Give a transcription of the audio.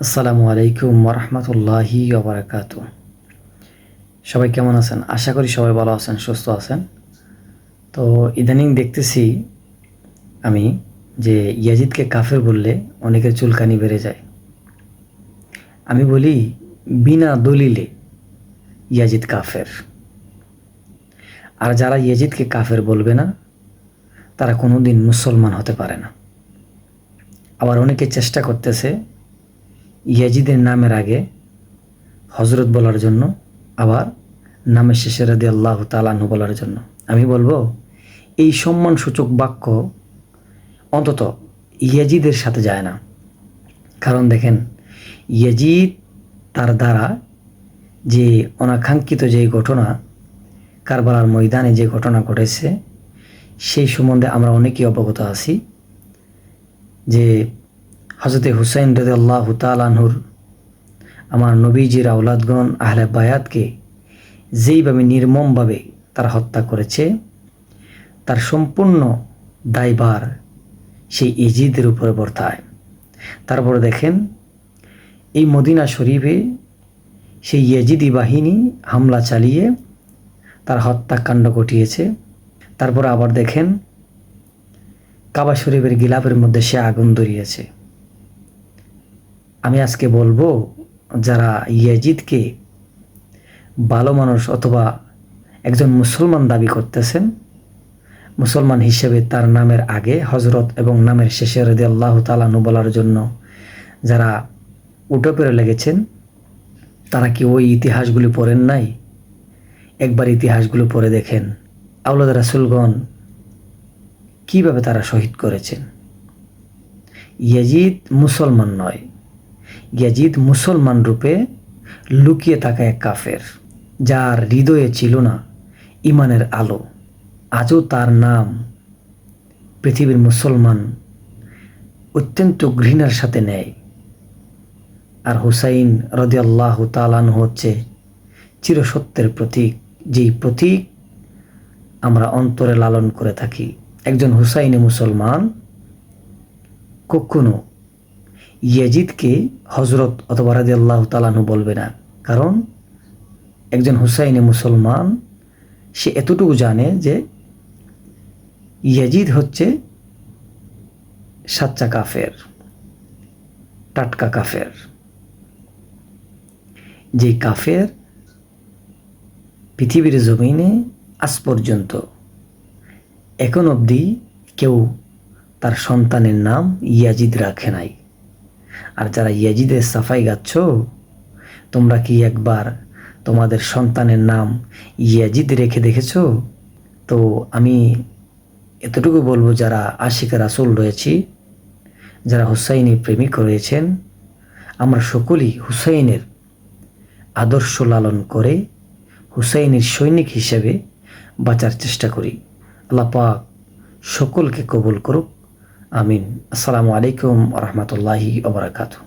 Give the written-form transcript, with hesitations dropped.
আসসালামু আলাইকুম ওরহমতুল্লাহি ওবরাকাতু। সবাই কেমন আছেন? আশা করি সবাই ভালো আছেন, সুস্থ আছেন। তো ইদানিং দেখতেছি আমি যে ইয়াজিদকে কাফের বললে অনেকের চুলকানি বেড়ে যায়। আমি বলি বিনা দলিলে ইয়াজিদ কাফের। আর যারা ইয়াজিদকে কাফের বলবে না তারা কোনোদিন মুসলমান হতে পারে না। আবার অনেকে চেষ্টা করতেছে ইয়াজিদের নামের আগে হজরত বলার জন্য, আবার নামের শেষে রাদিয়াল্লাহু তাআলা আনহু বলার জন্য। আমি বলবো এই সম্মানসূচক বাক্য অন্তত ইয়াজিদের সাথে যায় না। কারণ দেখেন, ইয়াজিদ তার দ্বারা যে অনাকাঙ্ক্ষিত যে ঘটনা, কারবালার ময়দানে যে ঘটনা ঘটেছে, সেই সম্বন্ধে আমরা অনেকেই অবগত আছি। যে হজরতে হুসাইন রাদিয়াল্লাহু তাআলা আনহুর আমার নবীজির আওলাদগণ আহলে বায়াতকে যেইভাবে নির্মমভাবে তারা হত্যা করেছে, তার সম্পূর্ণ দায়ভার সেই ইয়াজিদের উপরে বর্তায়। তারপরে দেখেন, এই মদিনা শরীফে সেই ইয়াজিদি বাহিনী হামলা চালিয়ে তার হত্যাকাণ্ড ঘটিয়েছে। তারপরে আবার দেখেন, কাবা শরীফের গিলাফের মধ্যে সে আগুন ধরিয়েছে। আমি আজকে বলবো, যারা ইয়াজিদকে ভালো মানুষ অথবা একজন মুসলমান দাবি করতেছেন, মুসলমান হিসেবে তার নামের আগে হজরত এবং নামের শেষে রাদিয়াল্লাহু তাআলা আনহু বলার জন্য যারা উঠে পড়ে লেগেছেন, তারা কি ওই ইতিহাসগুলি পড়েন নাই? একবার ইতিহাসগুলো পড়ে দেখেন, আওলাদ রাসূলগণ কীভাবে তারা শহীদ করেছেন। ইয়াজিদ মুসলমান নয়, ইয়াজিদ মুসলমান রূপে লুকিয়ে থাকা এক কাফের, যার হৃদয়ে ছিল না ইমানের আলো। আজও তার নাম পৃথিবীর মুসলমান অত্যন্ত ঘৃণার সাথে নেয়। আর হুসাইন রাদিয়াল্লাহু তাআলা আনহু হচ্ছে চিরসত্যের প্রতীক, যেই প্রতীক আমরা অন্তরে লালন করে থাকি। একজন হুসাইনি মুসলমান কখনো ইয়াজিদকে হজরত অথবা রাদিয়াল্লাহু তাআলা আনহু বলবে না। কারণ একজন হুসাইনি মুসলমান সে এতটুকু জানে যে ইয়াজিদ হচ্ছে সাচ্চা কাফের, টাটকা কাফের, যে কাফের পৃথিবীর জমিনে আজ পর্যন্ত এখন অবধি কেউ তার সন্তানের নাম ইয়াজিদ রাখে নাই। আর যারা ইয়াজিদের সাফাই গাচ্ছ, তোমরা কি একবার তোমাদের সন্তানের নাম ইয়াজিদ রেখে দেখেছো? তো আমি এতটুকু বলবো, যারা আশিকে রাসূল রয়েছি, যারা হুসাইনি প্রেমিক রয়েছেন, আমরা সকলেই হুসাইনের আদর্শ লালন করে হুসাইনের সৈনিক হিসেবে বাঁচার চেষ্টা করি। আল্লাহ পাক সকলকে কবুল করুক, আমিন। আসসালামু আলাইকুম ওয়া রাহমাতুল্লাহি ওয়া বারাকাতুহু।